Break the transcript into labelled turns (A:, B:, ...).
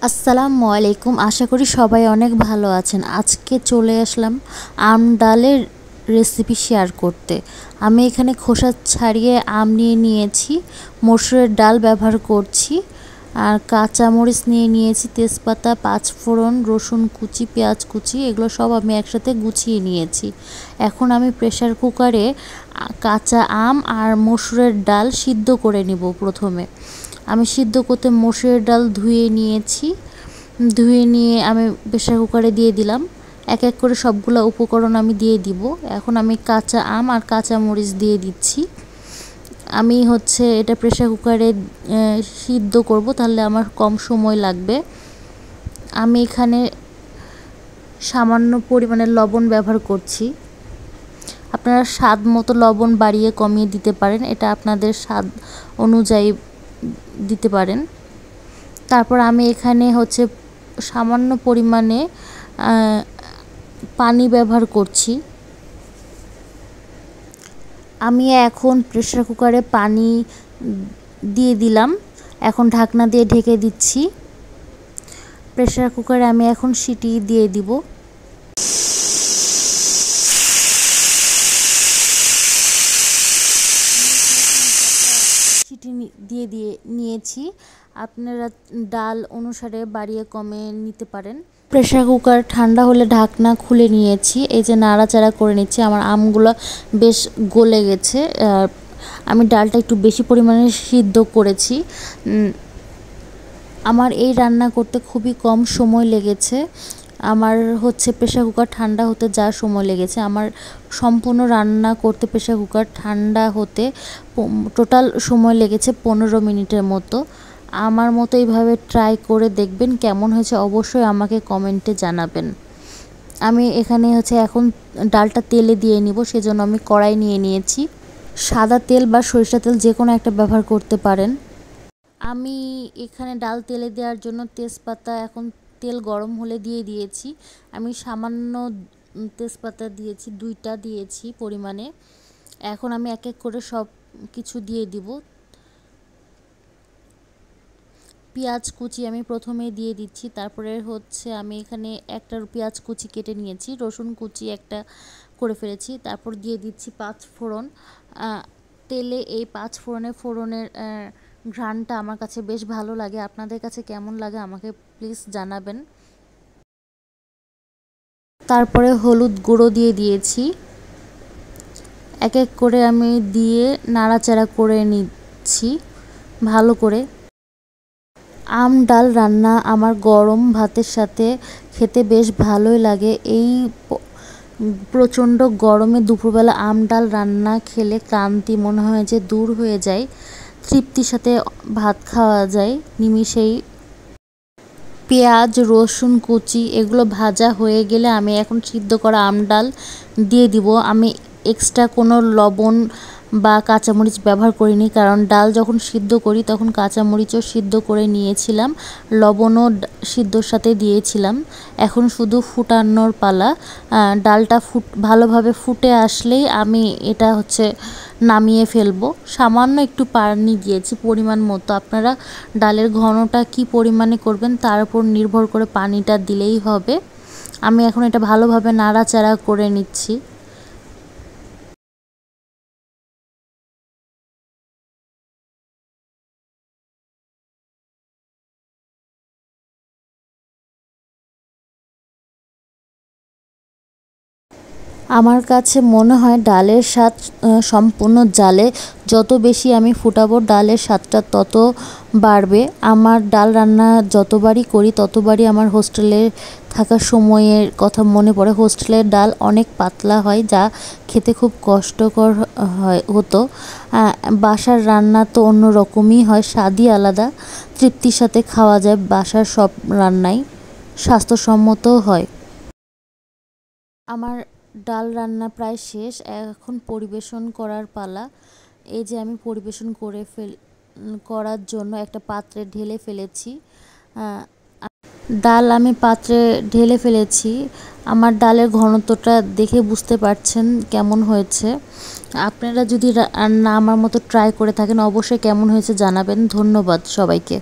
A: আসসালামু আলাইকুম। আশা করি সবাই অনেক ভালো আছেন। আজকে চলে আসলাম আম ডালের রেসিপি শেয়ার করতে। আমি এখানে খোসা ছাড়িয়ে আম নিয়ে নিয়েছি, মসুরের ডাল ব্যবহার করছি, আর কাঁচামরিচ নিয়ে নিয়েছি, তেজপাতা, পাঁচফোড়ন, রসুন কুচি, পেঁয়াজ কুচি, এগুলো সব আমি একসাথে গুছিয়ে নিয়েছি। এখন আমি প্রেসার কুকারে কাঁচা আম আর মসুরের ডাল সিদ্ধ করে নিব। প্রথমে আমি সিদ্ধ করতে মসুরের ডাল ধুয়ে নিয়েছি। ধুয়ে নিয়ে আমি প্রেসার কুকারে দিয়ে দিলাম। এক এক করে সবগুলো উপকরণ আমি দিয়ে দিব। এখন আমি কাঁচা আম আর কাঁচা মরিচ দিয়ে দিচ্ছি। আমি এটা প্রেসার কুকারে সিদ্ধ করব, তাহলে আমার কম সময় লাগবে। আমি এখানে সামান্য পরিমাণে লবণ ব্যবহার করছি। আপনারা স্বাদ মতো লবণ বাড়িয়ে কমিয়ে দিতে পারেন, এটা আপনাদের স্বাদ অনুযায়ী দিতে পারেন। তারপর আমি এখানে সামান্য পরিমাণে পানি ব্যবহার করছি। আমি এখন প্রেসার কুকারে পানি দিয়ে দিলাম। এখন ঢাকনা দিয়ে ঢেকে দিচ্ছি। প্রেসার কুকারে আমি এখন সিটি দিয়ে দিব। সিটি দিয়ে নিয়েছি। আপনারা ডাল অনুসারে বাড়িয়ে কমে নিতে পারেন। প্রেসার কুকার ঠান্ডা হলে ঢাকনা খুলে নিয়েছি। এই যে নাড়াচাড়া করে নিচ্ছি। আমার আমগুলো বেশ গলে গেছে। আমি ডালটা একটু বেশি পরিমাণে সিদ্ধ করেছি। আমার এই রান্না করতে খুবই কম সময় লেগেছে। আমার প্রেসার কুকার ঠান্ডা হতে যা সময় লেগেছে, আমার সম্পূর্ণ রান্না করতে প্রেসার কুকার ঠান্ডা হতে টোটাল সময় লেগেছে 15 মিনিটের মতো। আমার মতো এইভাবে ট্রাই করে দেখবেন, কেমন হয়েছে অবশ্যই আমাকে কমেন্টে জানাবেন। আমি এখানে এখন ডালটা তেলে দিয়ে নিব, সেজন্য আমি কড়াই নিয়ে নিয়েছি। সাদা তেল বা সরিষা তেল যে কোনো একটা ব্যবহার করতে পারেন। আমি এখানে ডাল তেলে দেওয়ার জন্য তেজপাতা, এখন তেল গরম হলে দিয়ে দিয়েছি। আমি সামান্য তেজপাতা দিয়েছি, 2টা দিয়েছি পরিমাণে। এখন আমি এক এক করে সব কিছু দিয়ে দিব। পেঁয়াজ কুচি আমি প্রথমে দিয়ে দিচ্ছি। তারপরে আমি এখানে একটা পেঁয়াজ কুচি কেটে নিয়েছি, রসুন কুচি একটা করে ফেলেছি। তারপর দিয়ে দিচ্ছি পাঁচফোড়ন। তেলে এই ফোড়নের ঘ্রাণটা আমার কাছে বেশ ভালো লাগে। আপনাদের কাছে কেমন লাগে আমাকে প্লিজ জানাবেন। তারপরে হলুদ গুঁড়ো দিয়ে দিয়েছি। এক এক করে আমি দিয়ে নাড়াচাড়া করে নিচ্ছি ভালো করে। আম ডাল রান্না আমার গরম ভাতের সাথে খেতে বেশ ভালোই লাগে। এই প্রচণ্ড গরমে দুপুরবেলা আম ডাল রান্না খেলে ক্লান্তি মনে হয় যে দূর হয়ে যায়, তৃপ্তির সাথে ভাত খাওয়া যায় নিমিষেই। পেঁয়াজ, রসুন কুচি এগুলো ভাজা হয়ে গেলে আমি এখন সিদ্ধ করা আম ডাল দিয়ে দিব। আমি এক্সট্রা কোনো লবণ বা কাঁচামরিচ ব্যবহার করিনি, কারণ ডাল যখন সিদ্ধ করি তখন কাঁচামরিচও সিদ্ধ করে নিয়েছিলাম, লবণও সিদ্ধর সাথে দিয়েছিলাম। এখন শুধু ফুটানোর পালা। ডালটা ভালোভাবে ফুটে আসলেই আমি এটা নামিয়ে ফেলবো। সামান্য একটু পানি দিয়েছি পরিমাণ মতো। আপনারা ডালের ঘনটা কি পরিমাণে করবেন তার উপর নির্ভর করে পানিটা দিলেই হবে। আমি এখন এটা ভালোভাবে নাড়াচাড়া করে নিচ্ছি। আমার কাছে মনে হয় ডালের স্বাদ সম্পূর্ণ জালে যত বেশি আমি ফুটাবো ডালের স্বাদটা তত বাড়বে। আমার ডাল রান্না যতবারই করি ততবারই আমার হোস্টেলে থাকার সময়ের কথা মনে পড়ে। হোস্টেলের ডাল অনেক পাতলা হয়, যা খেতে খুব কষ্টকর হতো। বাসার রান্না তো অন্য রকমই হয়, স্বাদই আলাদা, তৃপ্তির সাথে খাওয়া যায়। বাসার সব রান্নাই স্বাস্থ্যসম্মতও হয়। আমার ডাল রান্না প্রায় শেষ, এখন পরিবেশন করার পালা। এই যে আমি পরিবেশন করার জন্য একটা পাত্রে ঢেলে ফেলেছি। ডাল আমি পাত্রে ঢেলে ফেলেছি। আমার ডালের ঘনত্বটা দেখে বুঝতে পারছেন কেমন হয়েছে। আপনারা যদি রান্না আমার মতো ট্রাই করে থাকেন অবশ্যই কেমন হয়েছে জানাবেন। ধন্যবাদ সবাইকে।